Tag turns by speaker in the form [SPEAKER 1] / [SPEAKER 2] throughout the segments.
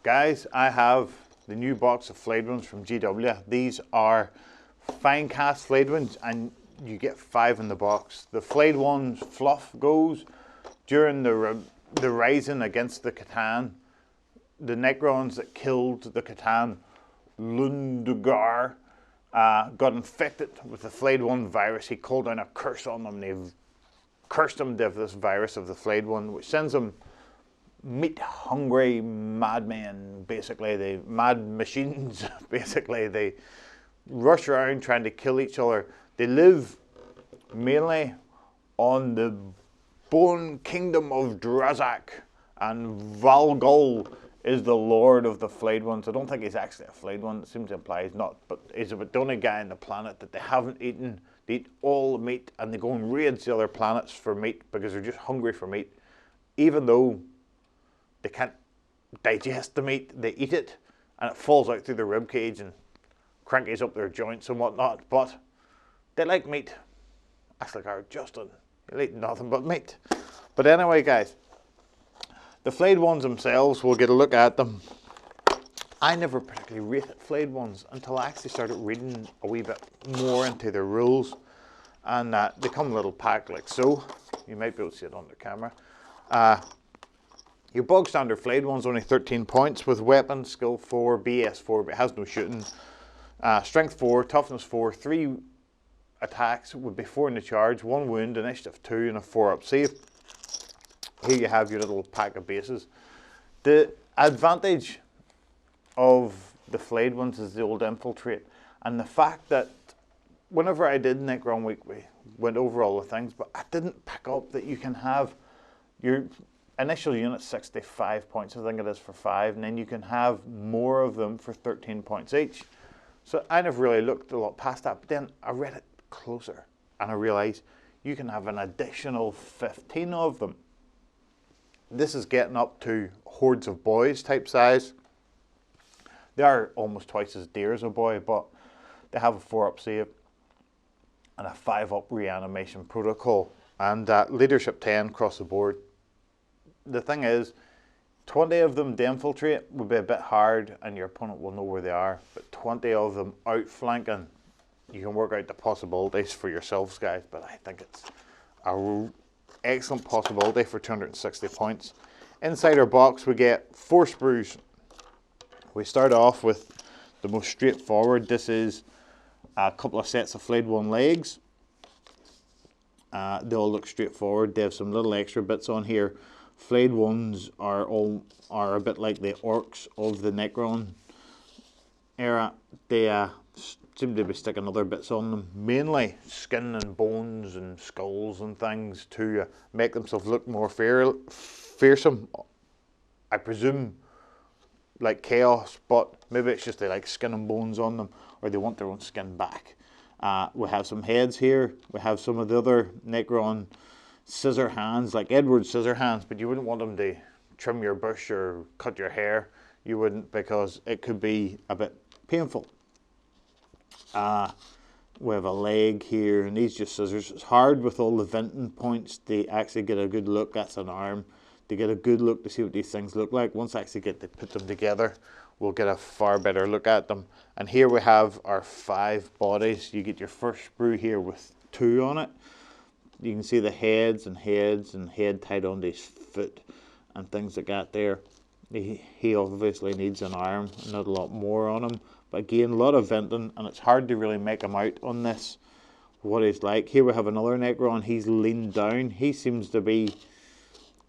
[SPEAKER 1] Guys, I have the new box of Flayed Ones from GW. These are fine cast Flayed Ones and you get 5 in the box. The Flayed Ones fluff goes during the rising against the Catan. The Necrons that killed the Catan, Lundugar, got infected with the Flayed One virus. He called down a curse on them. They've cursed them to have this virus of the Flayed One, which sends them meat-hungry madmen, basically. They mad machines, basically. They rush around trying to kill each other. They live mainly on the bone kingdom of Drazak, and Valgol is the lord of the Flayed Ones. I don't think he's actually a Flayed One. It seems to imply he's not, but he's the only guy on the planet that they haven't eaten. They eat all the meat, and they go and raid the other planets for meat because they're just hungry for meat. Even though they can't digest the meat, they eat it, and it falls out through their rib cage and crankies up their joints and whatnot. But they like meat. That's like our Justin. He'll eat nothing but meat. But anyway, guys, the Flayed Ones themselves, we'll get a look at them. I never particularly rated Flayed Ones until I actually started reading a wee bit more into their rules. And they come in a little pack like so. You might be able to see it on the camera. Your bog standard Flayed One's only 13 points with weapon, skill 4, BS 4, but it has no shooting. Strength 4, toughness 4, 3 attacks would be 4 in the charge, 1 wound, initiative 2, and a 4-up save. Here you have your little pack of bases. The advantage of the Flayed Ones is the old infiltrate, and the fact that whenever I did Necron Week, we went over all the things, but I didn't pick up that you can have your initial unit 65 points, I think it is, for 5, and then you can have more of them for 13 points each. So I never really looked a lot past that, but then I read it closer and I realized you can have an additional 15 of them. This is getting up to hordes of boys type size. They are almost twice as dear as a boy, but they have a 4-up save and a 5-up reanimation protocol, and leadership 10 across the board. The thing is, 20 of them to infiltrate would be a bit hard and your opponent will know where they are, but 20 of them outflanking, you can work out the possibilities for yourselves, guys, but I think it's an excellent possibility for 260 points. Inside our box we get 4 sprues. We start off with the most straightforward. This is a couple of sets of Flayed One legs. They all look straightforward. They have some little extra bits on here. Flayed Ones are a bit like the orcs of the Necron era. They seem to be sticking other bits on them, mainly skin and bones and skulls and things to make themselves look more fearsome. I presume like chaos, but maybe it's just they like skin and bones on them, or they want their own skin back. We have some heads here. We have some of the other Necron scissor hands, like Edward's scissor hands, but you wouldn't want them to trim your bush or cut your hair. You wouldn't, because it could be a bit painful. We have a leg here, and these just scissors. It's hard with all the venting points to actually get a good look. That's an arm. To get a good look to see what these things look like. Once I actually get to put them together, we'll get a far better look at them. And here we have our 5 bodies. You get your first sprue here with 2 on it. You can see the heads and head tied onto his foot and things like that there. He obviously needs an arm, not a lot more on him. But again, a lot of venting, and it's hard to really make him out on this, what he's like. Here we have another Necron. He's leaned down. He seems to be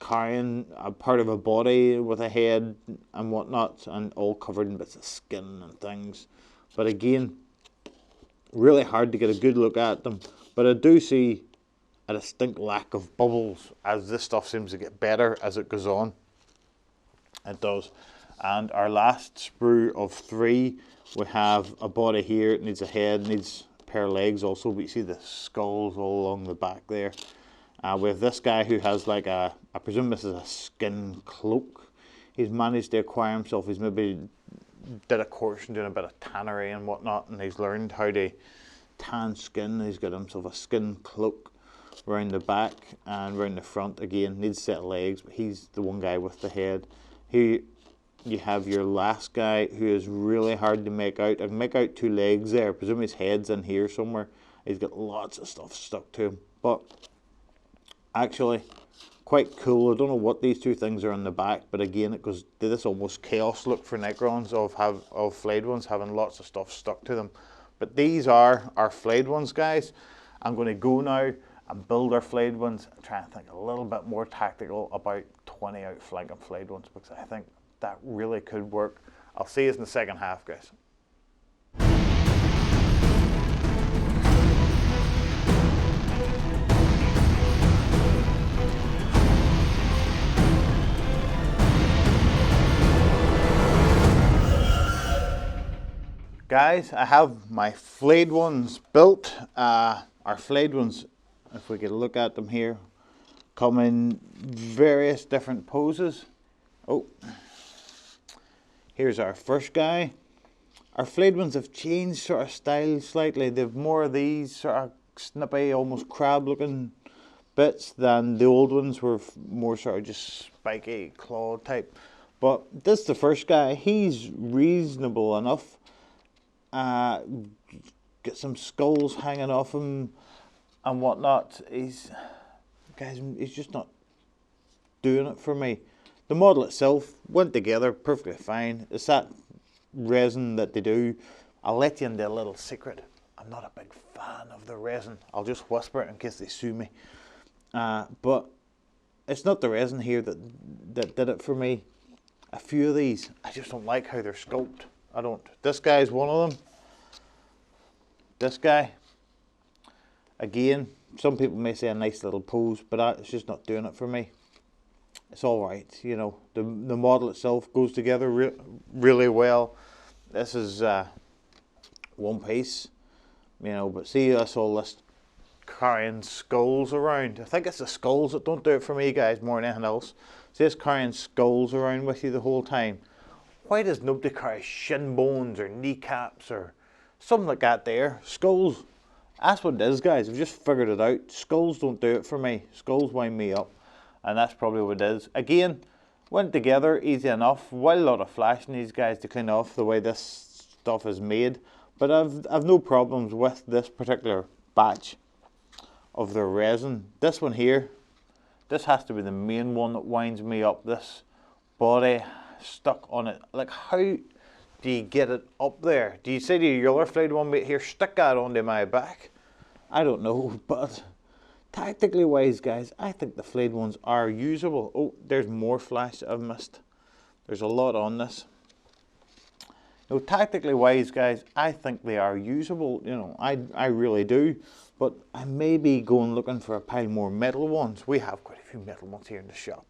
[SPEAKER 1] carrying a part of a body with a head and whatnot, and all covered in bits of skin and things. But again, really hard to get a good look at them. But I do see a distinct lack of bubbles as this stuff seems to get better as it goes on. It does. And our last sprue of 3, we have a body here. It needs a head, needs a pair of legs also, but you see the skulls all along the back there. We have this guy who has like I presume this is a skin cloak. He's managed to acquire himself. He's maybe did a course and doing a bit of tannery and whatnot, and he's learned how to tan skin. He's got himself a skin cloak around the back and around the front. Again, needs a set of legs, but he's the one guy with the head. He you have your last guy who is really hard to make out. I can make out two legs there. I presume his head's in here somewhere. He's got lots of stuff stuck to him. But actually, quite cool. I don't know what these two things are on the back, but again, it goes to this almost chaos look for Necrons of Flayed Ones having lots of stuff stuck to them. But these are our Flayed Ones, guys. I'm going to go now and build our Flayed Ones and try and think a little bit more tactical about 20 outflanking Flayed Ones, because I think that really could work. I'll see you in the second half, guys. Guys, I have my Flayed Ones built. Our Flayed Ones, if we could look at them here, come in various different poses. Oh, here's our first guy. Our Flayed Ones have changed sort of style slightly. They've more of these sort of snippy, almost crab looking bits than the old ones were more sort of just spiky claw type. But this is the first guy. He's reasonable enough. Get some skulls hanging off him and whatnot. He's just not doing it for me. The model itself went together perfectly fine. It's that resin that they do. I'll let you into a little secret. I'm not a big fan of the resin. I'll just whisper it in case they sue me. But it's not the resin here that did it for me. A few of these, I just don't like how they're sculpted. I don't. This guy's one of them. This guy, again, some people may say a nice little pose, but it's just not doing it for me. It's all right, you know. The model itself goes together really well. This is one piece, you know. But see, that's all this carrying skulls around. I think it's the skulls that don't do it for me, guys, more than anything else. See, it's carrying skulls around with you the whole time. Why does nobody carry shin bones or kneecaps or something like that there? Skulls. That's what it is, guys. I've just figured it out. Skulls don't do it for me. Skulls wind me up. And that's probably what it is. Again, went together easy enough. While a lot of flashing these guys to clean off the way this stuff is made. But I've no problems with this particular batch of the resin. This one here, this has to be the main one that winds me up. This body stuck on it. Like, how do you get it up there? Do you say to your other Flayed One mate here, stick that onto my back? I don't know, but tactically wise, guys, I think the Flayed Ones are usable. Oh, there's more flash that I've missed. There's a lot on this. No, tactically wise, guys, I think they are usable. You know, I really do. But I may be going looking for a pile more metal ones. We have quite a few metal ones here in the shop,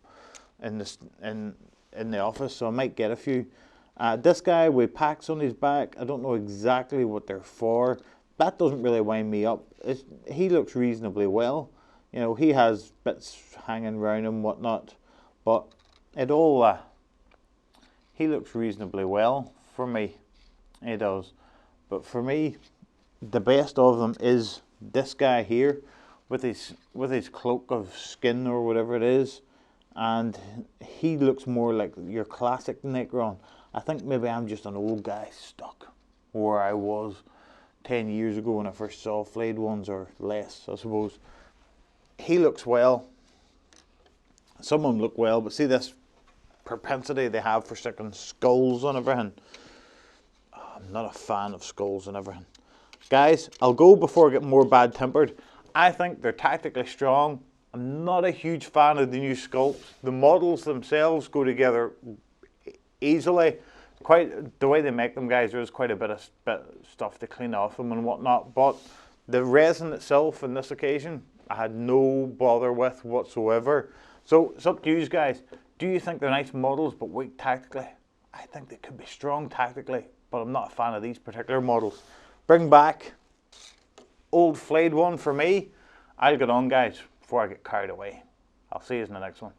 [SPEAKER 1] in the office, so I might get a few. This guy with packs on his back, I don't know exactly what they're for. That doesn't really wind me up. He looks reasonably well. You know, he has bits hanging around him, whatnot, but it all, he looks reasonably well for me. He does. But for me, the best of them is this guy here with his cloak of skin or whatever it is. And he looks more like your classic Necron. I think maybe I'm just an old guy stuck where I was 10 years ago when I first saw Flayed Ones, or less, I suppose. He looks well. Some of them look well, but see this propensity they have for sticking skulls on everything. I'm not a fan of skulls on everything. Guys, I'll go before I get more bad-tempered. I think they're tactically strong. I'm not a huge fan of the new sculpts. The models themselves go together easily. Quite the way they make them, guys, there's quite a bit of stuff to clean off them and whatnot. But the resin itself, on this occasion, I had no bother with whatsoever. So it's up to you guys. Do you think they're nice models but weak tactically? I think they could be strong tactically, but I'm not a fan of these particular models. Bring back old Flayed One for me. I'll get on, guys, before I get carried away. I'll see you in the next one.